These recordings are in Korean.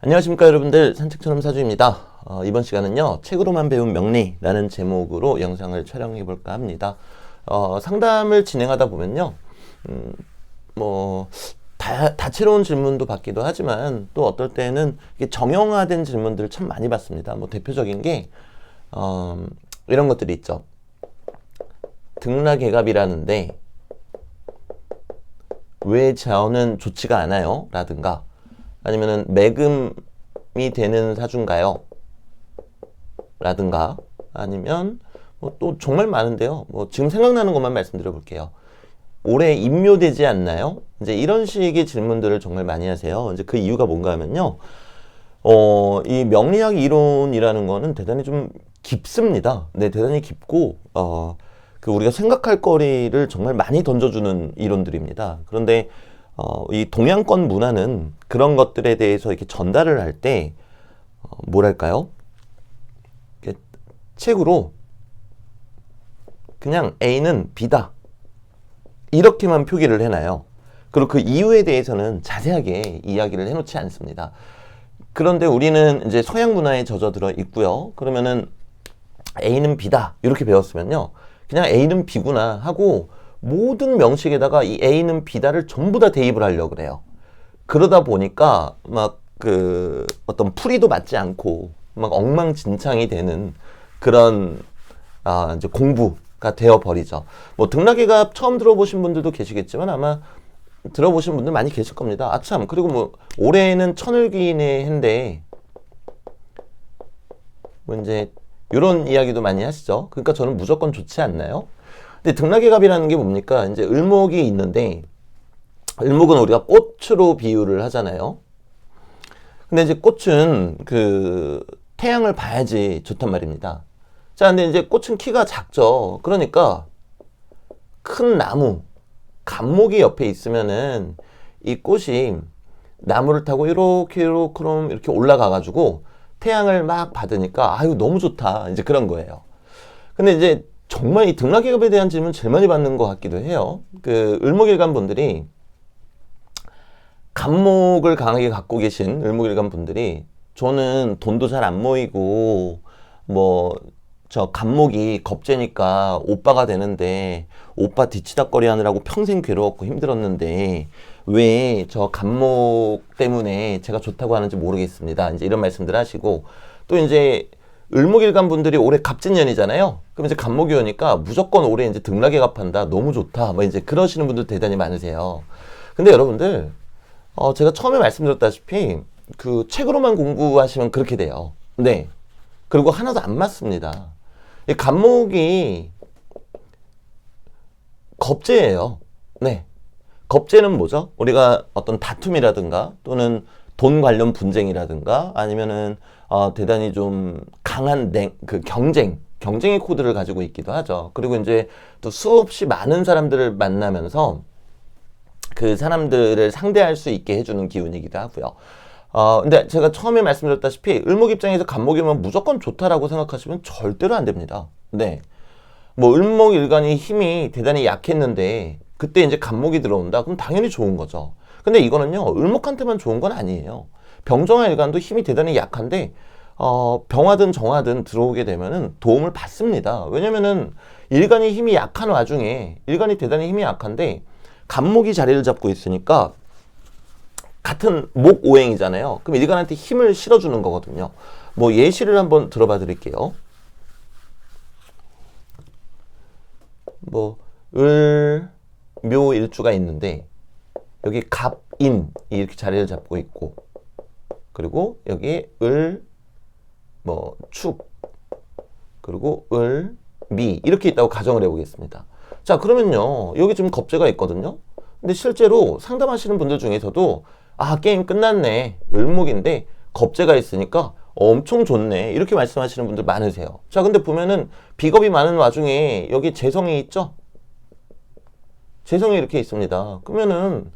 안녕하십니까 여러분들, 산책처럼 사주입니다. 이번 시간은요 책으로만 배운 명리라는 제목으로 영상을 촬영해 볼까 합니다. 상담을 진행하다 보면요 뭐 다채로운 질문도 받기도 하지만 또 어떨 때는 이게 정형화된 질문들을 참 많이 받습니다. 뭐 대표적인 게 이런 것들이 있죠. 등락개갑이라는데 왜 저는 좋지가 않아요? 라든가 아니면은 매금이 되는 사주인가요? 라든가 아니면 뭐 또 정말 많은데요. 뭐 지금 생각나는 것만 말씀드려 볼게요. 올해 임묘되지 않나요? 이제 이런 식의 질문들을 정말 많이 하세요. 이제 그 이유가 뭔가 하면요. 이 명리학 이론이라는 거는 대단히 좀 깊습니다. 네, 대단히 깊고 그 우리가 생각할 거리를 정말 많이 던져주는 이론들입니다. 그런데 이 동양권 문화는 그런 것들에 대해서 이렇게 전달을 할 때 뭐랄까요? 책으로 그냥 A는 B다 이렇게만 표기를 해놔요. 그리고 그 이유에 대해서는 자세하게 이야기를 해놓지 않습니다. 그런데 우리는 이제 서양 문화에 젖어들어 있고요. 그러면은 A는 B다 이렇게 배웠으면요, 그냥 A는 B구나 하고 모든 명식에다가 이 A는 B다를 전부 다 대입을 하려고 그래요. 그러다 보니까 막 그 어떤 풀이도 맞지 않고 막 엉망진창이 되는 그런 이제 공부가 되어 버리죠. 뭐 등락개갑 처음 들어보신 분들도 계시겠지만 아마 들어보신 분들 많이 계실 겁니다. 아참, 그리고 뭐 올해는 천을기인의 해인데 뭐 이제 이런 이야기도 많이 하시죠. 그러니까 저는 무조건 좋지 않나요? 근데 등락개갑이라는 게 뭡니까? 이제 을목이 있는데 을목은 우리가 꽃으로 비유를 하잖아요. 근데 이제 꽃은 그 태양을 봐야지 좋단 말입니다. 자, 근데 이제 꽃은 키가 작죠. 그러니까 큰 나무, 감목이 옆에 있으면은 이 꽃이 나무를 타고 이렇게 올라가가지고 태양을 막 받으니까 아유 너무 좋다, 이제 그런 거예요. 근데 이제 정말 이 등락개갑에 대한 질문 제일 많이 받는 것 같기도 해요. 그 을목일간 분들이, 간목을 강하게 갖고 계신 을목일간 분들이, 저는 돈도 잘 안 모이고 뭐 저 간목이 겁재니까 오빠가 되는데 오빠 뒤치다꺼리 하느라고 평생 괴로웠고 힘들었는데 왜 저 간목 때문에 제가 좋다고 하는지 모르겠습니다, 이제 이런 말씀들 하시고, 또 이제 을목일간 분들이 올해 갑진년이잖아요. 그럼 이제 간목이 오니까 무조건 올해 이제 등락개갑한다, 너무 좋다, 뭐 이제 그러시는 분들 대단히 많으세요. 근데 여러분들, 제가 처음에 말씀드렸다시피 그 책으로만 공부하시면 그렇게 돼요. 네. 그리고 하나도 안 맞습니다. 이 간목이 겁재예요. 네. 겁재는 뭐죠? 우리가 어떤 다툼이라든가 또는 돈 관련 분쟁이라든가 아니면은 대단히 좀 강한 그 경쟁의 코드를 가지고 있기도 하죠. 그리고 이제 또 수없이 많은 사람들을 만나면서 그 사람들을 상대할 수 있게 해주는 기운이기도 하고요. 근데 제가 처음에 말씀드렸다시피 을목 입장에서 간목이면 무조건 좋다라고 생각하시면 절대로 안 됩니다. 네. 뭐 을목일간이 힘이 대단히 약했는데 그때 이제 간목이 들어온다? 그럼 당연히 좋은 거죠. 근데 이거는요, 을목한테만 좋은 건 아니에요. 병정화 일간도 힘이 대단히 약한데 병화든 정화든 들어오게 되면은 도움을 받습니다. 왜냐면은 일간이 힘이 약한 와중에, 일간이 대단히 힘이 약한데 간목이 자리를 잡고 있으니까 같은 목오행이잖아요. 그럼 일간한테 힘을 실어주는 거거든요. 뭐 예시를 한번 들어봐 드릴게요. 뭐 을묘일주가 있는데 여기 갑인이 이렇게 자리를 잡고 있고, 그리고 여기 축, 그리고 미 이렇게 있다고 가정을 해보겠습니다. 자, 그러면요, 여기 지금 겁재가 있거든요. 근데 실제로 상담하시는 분들 중에서도 게임 끝났네, 을목인데 겁재가 있으니까 엄청 좋네, 이렇게 말씀하시는 분들 많으세요. 자, 근데 보면은 비겁이 많은 와중에 여기 재성이 있죠? 재성이 이렇게 있습니다. 그러면은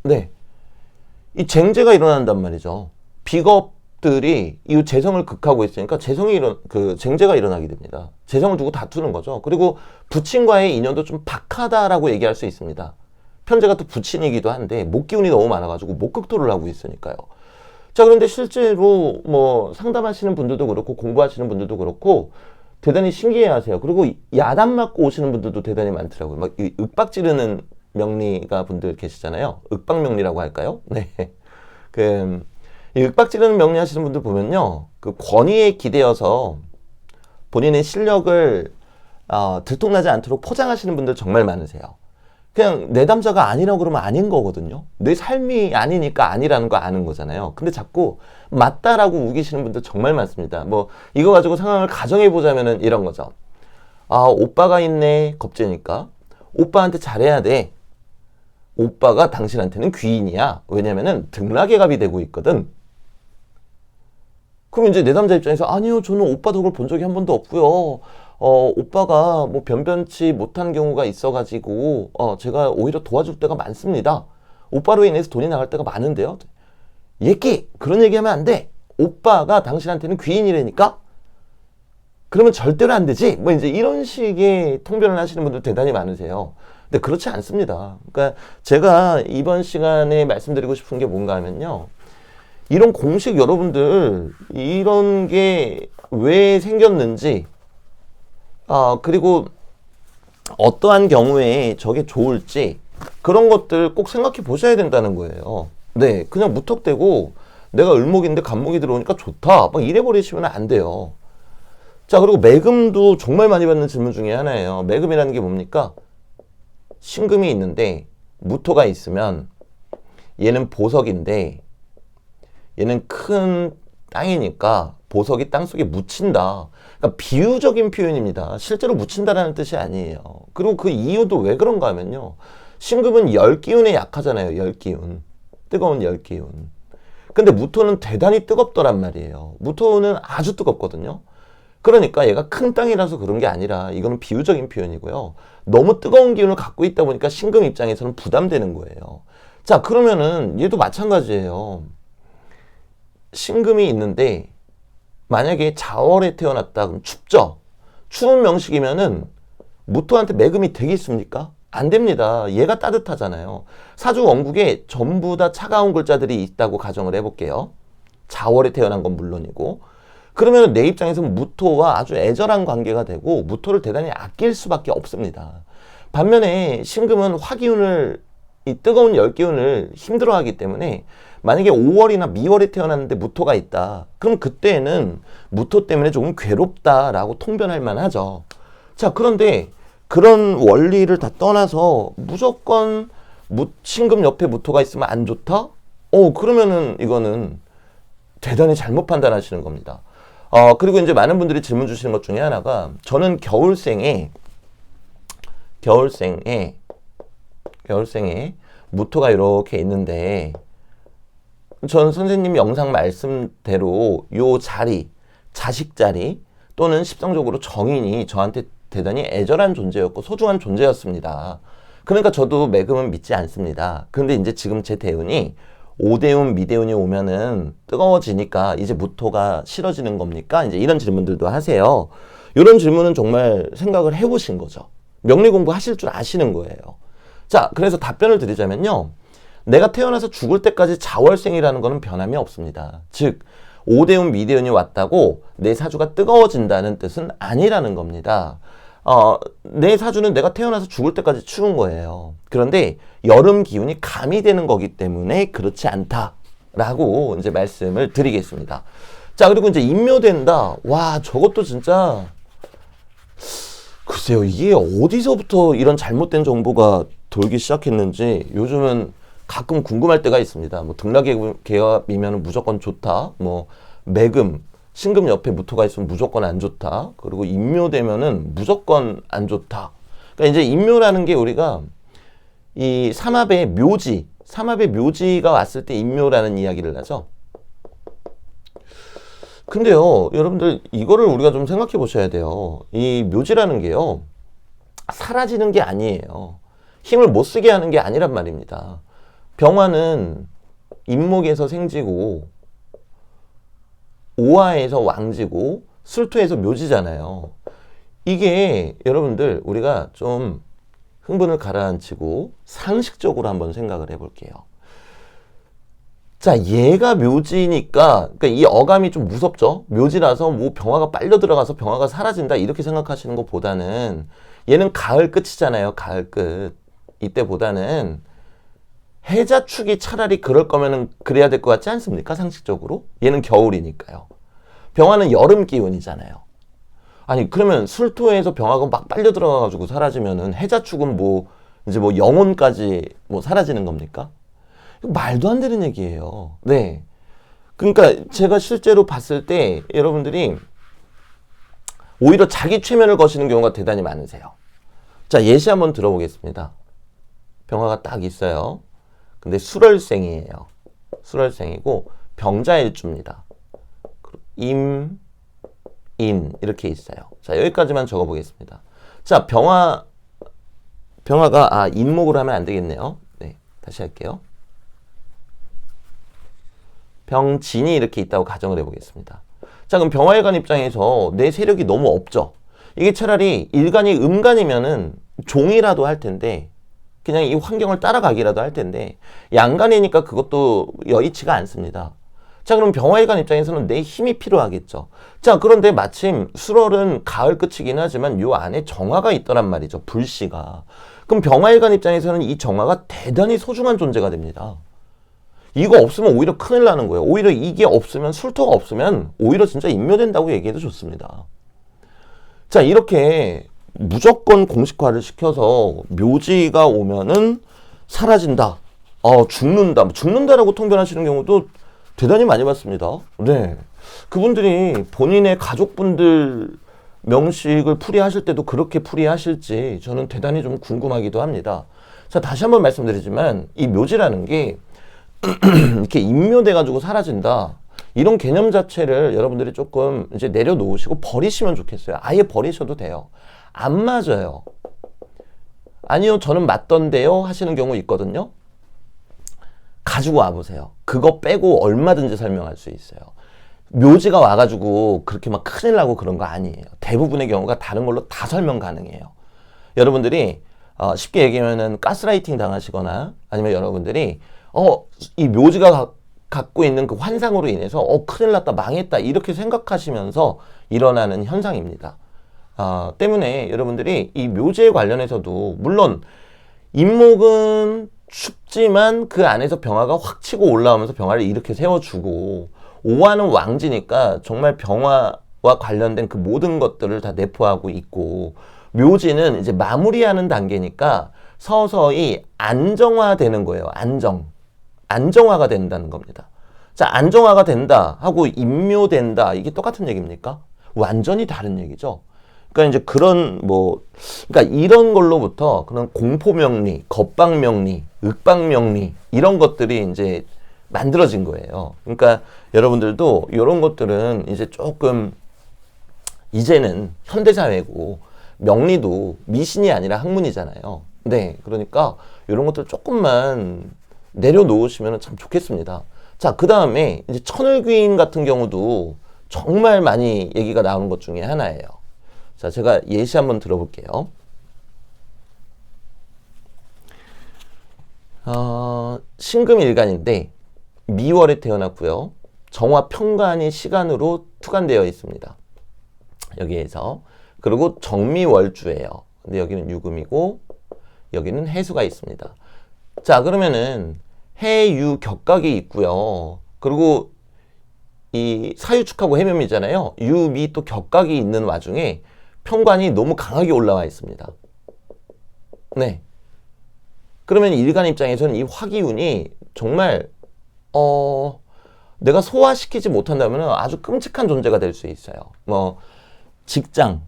네, 이 쟁제가 일어난단 말이죠. 비겁들이 이 재성을 극하고 있으니까 쟁제가 일어나게 됩니다. 재성을 두고 다투는 거죠. 그리고 부친과의 인연도 좀 박하다라고 얘기할 수 있습니다. 편제가 또 부친이기도 한데 목기운이 너무 많아가지고 목극토를 하고 있으니까요. 자, 그런데 실제로 뭐 상담하시는 분들도 그렇고 공부하시는 분들도 그렇고 대단히 신기해 하세요. 그리고 야단 맞고 오시는 분들도 대단히 많더라고요. 막 이 윽박 지르는 명리가 분들 계시잖아요. 윽박명리라고 할까요? 네. 이 윽박 지르는 명리 하시는 분들 보면요. 그 권위에 기대어서 본인의 실력을 들통나지 않도록 포장하시는 분들 정말 많으세요. 그냥 내 남자가 아니라고 그러면 아닌 거거든요. 내 삶이 아니니까 아니라는 거 아는 거잖아요. 근데 자꾸 맞다라고 우기시는 분들 정말 많습니다. 뭐 이거 가지고 상황을 가정해 보자면은 이런 거죠. 오빠가 있네. 겁제니까. 오빠한테 잘해야 돼. 오빠가 당신한테는 귀인이야. 왜냐면은 등락의 갑이 되고 있거든. 그럼 이제 내 남자 입장에서 아니요, 저는 오빠 덕을 본 적이 한 번도 없고요. 오빠가 뭐 변변치 못한 경우가 있어가지고 제가 오히려 도와줄 때가 많습니다. 오빠로 인해서 돈이 나갈 때가 많은데요. 얘끼 그런 얘기하면 안 돼. 오빠가 당신한테는 귀인이라니까. 그러면 절대로 안 되지. 뭐 이제 이런 식의 통변을 하시는 분들 대단히 많으세요. 근데 그렇지 않습니다. 그러니까 제가 이번 시간에 말씀드리고 싶은 게 뭔가 하면요. 이런 공식 여러분들 이런 게 왜 생겼는지 그리고 어떠한 경우에 저게 좋을지 그런 것들 꼭 생각해 보셔야 된다는 거예요. 네, 그냥 무턱대고 내가 을목인데 간목이 들어오니까 좋다 막 이래 버리시면 안 돼요. 자, 그리고 매금도 정말 많이 받는 질문 중에 하나예요. 매금이라는 게 뭡니까? 신금이 있는데 무토가 있으면 얘는 보석인데 얘는 큰 땅이니까 보석이 땅속에 묻힌다. 그러니까 비유적인 표현입니다. 실제로 묻힌다라는 뜻이 아니에요. 그리고 그 이유도 왜 그런가 하면요. 신금은 열기운에 약하잖아요. 열기운. 뜨거운 열기운. 근데 무토는 대단히 뜨겁더란 말이에요. 무토는 아주 뜨겁거든요. 그러니까 얘가 큰 땅이라서 그런 게 아니라 이거는 비유적인 표현이고요. 너무 뜨거운 기운을 갖고 있다 보니까 신금 입장에서는 부담되는 거예요. 자, 그러면은 얘도 마찬가지예요. 신금이 있는데 만약에 자월에 태어났다 그럼 춥죠. 추운 명식이면은 무토한테 매금이 되겠습니까? 안 됩니다. 얘가 따뜻하잖아요. 사주 원국에 전부 다 차가운 글자들이 있다고 가정을 해볼게요. 자월에 태어난 건 물론이고. 그러면 내 입장에서는 무토와 아주 애절한 관계가 되고 무토를 대단히 아낄 수밖에 없습니다. 반면에 신금은 화기운을 이 뜨거운 열기운을 힘들어하기 때문에 만약에 5월이나 미월에 태어났는데 무토가 있다. 그럼 그때는 무토 때문에 조금 괴롭다라고 통변할 만하죠. 자, 그런데 그런 원리를 다 떠나서 무조건 신금 옆에 무토가 있으면 안 좋다? 그러면은 이거는 대단히 잘못 판단하시는 겁니다. 그리고 이제 많은 분들이 질문 주시는 것 중에 하나가 저는 겨울생에 무토가 이렇게 있는데 전 선생님 영상 말씀대로 요 자리, 자식 자리 또는 십성적으로 정인이 저한테 대단히 애절한 존재였고 소중한 존재였습니다. 그러니까 저도 매금은 믿지 않습니다. 그런데 이제 지금 제 대운이 오대운, 미대운이 오면은 뜨거워지니까 이제 무토가 싫어지는 겁니까? 이제 이런 질문들도 하세요. 이런 질문은 정말 생각을 해보신 거죠. 명리 공부 하실 줄 아시는 거예요. 자, 그래서 답변을 드리자면요. 내가 태어나서 죽을 때까지 자월생이라는 거는 변함이 없습니다. 즉, 오대운, 미대운이 왔다고 내 사주가 뜨거워진다는 뜻은 아니라는 겁니다. 내 사주는 내가 태어나서 죽을 때까지 추운 거예요. 그런데 여름 기운이 가미되는 거기 때문에 그렇지 않다라고 이제 말씀을 드리겠습니다. 자, 그리고 이제 인묘된다. 와, 저것도 진짜 글쎄요, 이게 어디서부터 이런 잘못된 정보가 돌기 시작했는지 요즘은 가끔 궁금할 때가 있습니다. 뭐 등락계합이면 무조건 좋다. 뭐 매금, 신금 옆에 무토가 있으면 무조건 안 좋다. 그리고 인묘되면은 무조건 안 좋다. 그러니까 이제 인묘라는 게 우리가 이 삼합의 묘지가 왔을 때 인묘라는 이야기를 하죠. 근데요, 여러분들 이거를 우리가 좀 생각해 보셔야 돼요. 이 묘지라는 게요, 사라지는 게 아니에요. 힘을 못 쓰게 하는 게 아니란 말입니다. 병화는 인목에서 생지고 오화에서 왕지고 술토에서 묘지잖아요. 이게 여러분들 우리가 좀 흥분을 가라앉히고 상식적으로 한번 생각을 해볼게요. 자, 얘가 묘지니까, 그러니까 이 어감이 좀 무섭죠? 묘지라서 뭐 병화가 빨려 들어가서 병화가 사라진다, 이렇게 생각하시는 것보다는 얘는 가을 끝이잖아요, 가을 끝. 이때보다는 해자축이 차라리 그럴 거면은 그래야 될 것 같지 않습니까? 상식적으로? 얘는 겨울이니까요. 병화는 여름 기운이잖아요. 아니, 그러면 술토에서 병화가 막 빨려 들어가가지고 사라지면은 해자축은 뭐, 이제 뭐 영혼까지 뭐 사라지는 겁니까? 말도 안 되는 얘기예요. 네. 그러니까 제가 실제로 봤을 때 여러분들이 오히려 자기 최면을 거시는 경우가 대단히 많으세요. 자, 예시 한번 들어보겠습니다. 병화가 딱 있어요. 근데 술월생이에요. 술월생이고 병자일주입니다. 임, 인 이렇게 있어요. 자, 여기까지만 적어보겠습니다. 자, 병화가 인목으로 하면 안 되겠네요. 네, 다시 할게요. 병진이 이렇게 있다고 가정을 해보겠습니다. 자, 그럼 병화일간 입장에서 내 세력이 너무 없죠. 이게 차라리 일간이 음간이면은 종이라도 할 텐데, 그냥 이 환경을 따라가기라도 할 텐데, 양간이니까 그것도 여의치가 않습니다. 자, 그럼 병화일간 입장에서는 내 힘이 필요하겠죠. 자, 그런데 마침 술월은 가을 끝이긴 하지만 요 안에 정화가 있더란 말이죠. 불씨가. 그럼 병화일간 입장에서는 이 정화가 대단히 소중한 존재가 됩니다. 이거 없으면 오히려 큰일 나는 거예요. 오히려 이게 없으면, 술토가 없으면 오히려 진짜 인묘된다고 얘기해도 좋습니다. 자, 이렇게 무조건 공식화를 시켜서 묘지가 오면은 사라진다. 죽는다. 죽는다라고 통변하시는 경우도 대단히 많이 봤습니다. 네. 그분들이 본인의 가족분들 명식을 풀이하실 때도 그렇게 풀이하실지 저는 대단히 좀 궁금하기도 합니다. 자, 다시 한번 말씀드리지만 이 묘지라는 게 이렇게 인묘돼가지고 사라진다. 이런 개념 자체를 여러분들이 조금 이제 내려놓으시고 버리시면 좋겠어요. 아예 버리셔도 돼요. 안 맞아요. 아니요, 저는 맞던데요 하시는 경우 있거든요. 가지고 와보세요. 그거 빼고 얼마든지 설명할 수 있어요. 묘지가 와가지고 그렇게 막 큰일 나고 그런 거 아니에요. 대부분의 경우가 다른 걸로 다 설명 가능해요. 여러분들이 쉽게 얘기하면은 가스라이팅 당하시거나 아니면 여러분들이 이 묘지가 갖고 있는 그 환상으로 인해서 큰일 났다, 망했다 이렇게 생각하시면서 일어나는 현상입니다. 때문에 여러분들이 이 묘지에 관련해서도 물론 인목은 춥지만 그 안에서 병화가 확 치고 올라오면서 병화를 이렇게 세워주고, 오화는 왕지니까 정말 병화와 관련된 그 모든 것들을 다 내포하고 있고, 묘지는 이제 마무리하는 단계니까 서서히 안정화되는 거예요. 안정화가 된다는 겁니다. 자, 안정화가 된다 하고 인묘된다, 이게 똑같은 얘기입니까? 완전히 다른 얘기죠. 그러니까 이제 그러니까 이런 걸로부터 그런 공포명리, 겁방명리, 윽방명리 이런 것들이 이제 만들어진 거예요. 그러니까 여러분들도 이런 것들은 이제 조금 이제는 현대사회고 명리도 미신이 아니라 학문이잖아요. 네, 그러니까 이런 것들 조금만 내려놓으시면 참 좋겠습니다. 자, 그 다음에 이제 천을귀인 같은 경우도 정말 많이 얘기가 나오는 것 중에 하나예요. 자, 제가 예시 한번 들어볼게요. 신금일간인데 미월에 태어났고요. 정화 평간이 시간으로 투간되어 있습니다. 여기에서. 그리고 정미월주예요. 근데 여기는 유금이고 여기는 해수가 있습니다. 자, 그러면은 해유 격각이 있고요. 그리고 이 사유축하고 해묘이잖아요. 유미 또 격각이 있는 와중에 평관이 너무 강하게 올라와 있습니다. 네. 그러면 일간 입장에서는 이 화기운이 정말 내가 소화시키지 못한다면 아주 끔찍한 존재가 될 수 있어요. 뭐 직장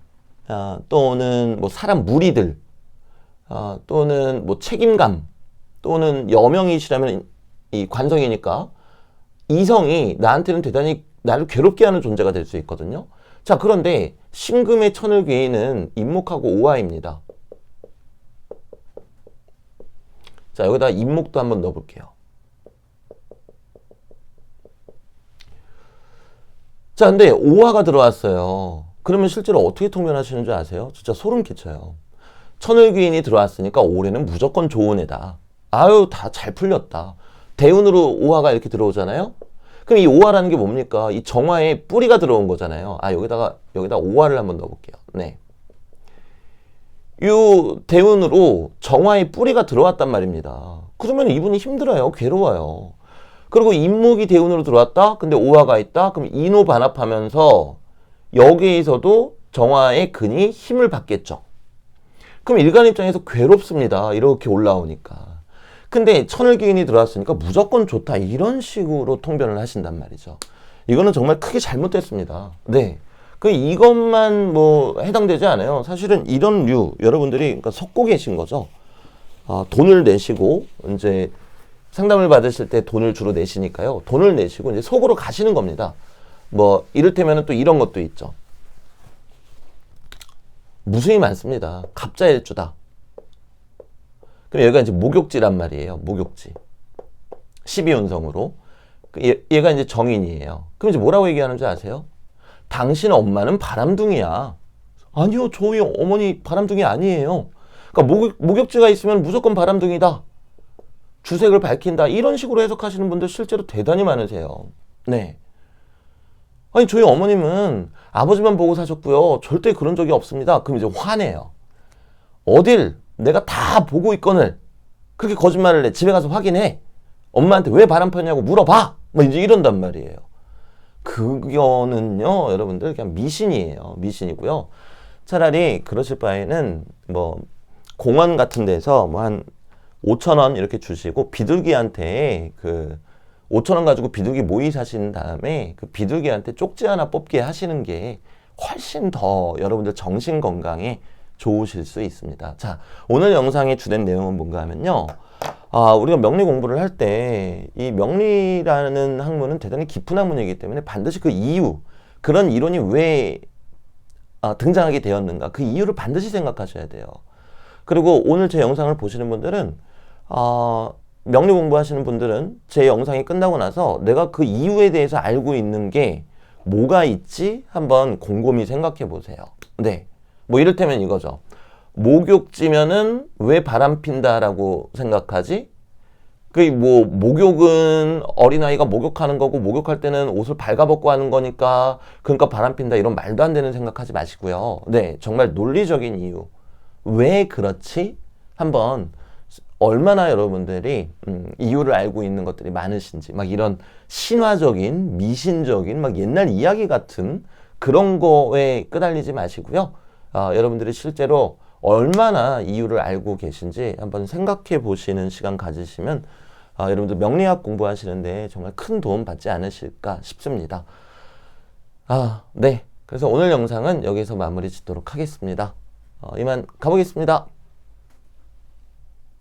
또는 뭐 사람 무리들 또는 뭐 책임감 또는 여명이시라면 이 관성이니까 이성이 나한테는 대단히 나를 괴롭게 하는 존재가 될 수 있거든요. 자, 그런데 신금의 천을귀인은 인목하고 오화입니다. 자, 여기다 인목도 한번 넣어볼게요. 자, 근데 오화가 들어왔어요. 그러면 실제로 어떻게 통변하시는 줄 아세요? 진짜 소름 끼쳐요. 천을귀인이 들어왔으니까 올해는 무조건 좋은 해다. 아유, 다 잘 풀렸다. 대운으로 오화가 이렇게 들어오잖아요. 그럼 이 오화라는 게 뭡니까? 이 정화에 뿌리가 들어온 거잖아요. 여기다 오화를 한번 넣어볼게요. 네. 요 대운으로 정화의 뿌리가 들어왔단 말입니다. 그러면 이분이 힘들어요. 괴로워요. 그리고 인목이 대운으로 들어왔다? 근데 오화가 있다? 그럼 인호반합하면서 여기에서도 정화의 근이 힘을 받겠죠. 그럼 일간 입장에서 괴롭습니다. 이렇게 올라오니까. 근데 천을기인이 들어왔으니까 무조건 좋다. 이런 식으로 통변을 하신단 말이죠. 이거는 정말 크게 잘못됐습니다. 네. 이것만 해당되지 않아요. 사실은 이런 류, 여러분들이 그러니까 속고 계신 거죠. 돈을 내시고, 이제 상담을 받으실 때 돈을 주로 내시니까요. 돈을 내시고 이제 속으로 가시는 겁니다. 이를테면 또 이런 것도 있죠. 무수히 많습니다. 갑자일주다. 그럼 여기가 이제 목욕지란 말이에요. 목욕지. 12운성으로. 얘가 이제 정인이에요. 그럼 이제 뭐라고 얘기하는 줄 아세요? 당신 엄마는 바람둥이야. 아니요, 저희 어머니 바람둥이 아니에요. 그러니까 목욕지가 있으면 무조건 바람둥이다. 주색을 밝힌다. 이런 식으로 해석하시는 분들 실제로 대단히 많으세요. 네. 아니, 저희 어머님은 아버지만 보고 사셨고요. 절대 그런 적이 없습니다. 그럼 이제 화내요. 어딜 내가 다 보고 있거늘 그렇게 거짓말을 해. 집에 가서 확인해. 엄마한테 왜 바람 폈냐고 물어봐. 이제 이런단 말이에요. 그거는요, 여러분들 그냥 미신이에요. 미신이고요. 차라리 그러실 바에는 공원 같은 데서 한 5,000원 이렇게 주시고 비둘기한테 5,000원 가지고 비둘기 모이 사신 다음에 그 비둘기한테 쪽지 하나 뽑게 하시는 게 훨씬 더 여러분들 정신 건강에 좋으실 수 있습니다. 자, 오늘 영상의 주된 내용은 뭔가 하면요. 우리가 명리 공부를 할 때 이 명리라는 학문은 대단히 깊은 학문이기 때문에 반드시 그 이유, 그런 이론이 왜 등장하게 되었는가, 그 이유를 반드시 생각하셔야 돼요. 그리고 오늘 제 영상을 보시는 분들은 명리 공부하시는 분들은 제 영상이 끝나고 나서 내가 그 이유에 대해서 알고 있는 게 뭐가 있지? 한번 곰곰이 생각해 보세요. 네. 이를테면 이거죠. 목욕지면은 왜 바람 핀다라고 생각하지? 목욕은 어린아이가 목욕하는 거고, 목욕할 때는 옷을 발가벗고 하는 거니까, 그러니까 바람 핀다. 이런 말도 안 되는 생각하지 마시고요. 네. 정말 논리적인 이유. 왜 그렇지? 한번 얼마나 여러분들이 이유를 알고 있는 것들이 많으신지, 이런 신화적인, 미신적인, 옛날 이야기 같은 그런 거에 끄달리지 마시고요. 여러분들이 실제로 얼마나 이유를 알고 계신지 한번 생각해 보시는 시간 가지시면 여러분들 명리학 공부하시는데 정말 큰 도움 받지 않으실까 싶습니다. 네. 그래서 오늘 영상은 여기서 마무리 짓도록 하겠습니다. 이만 가보겠습니다.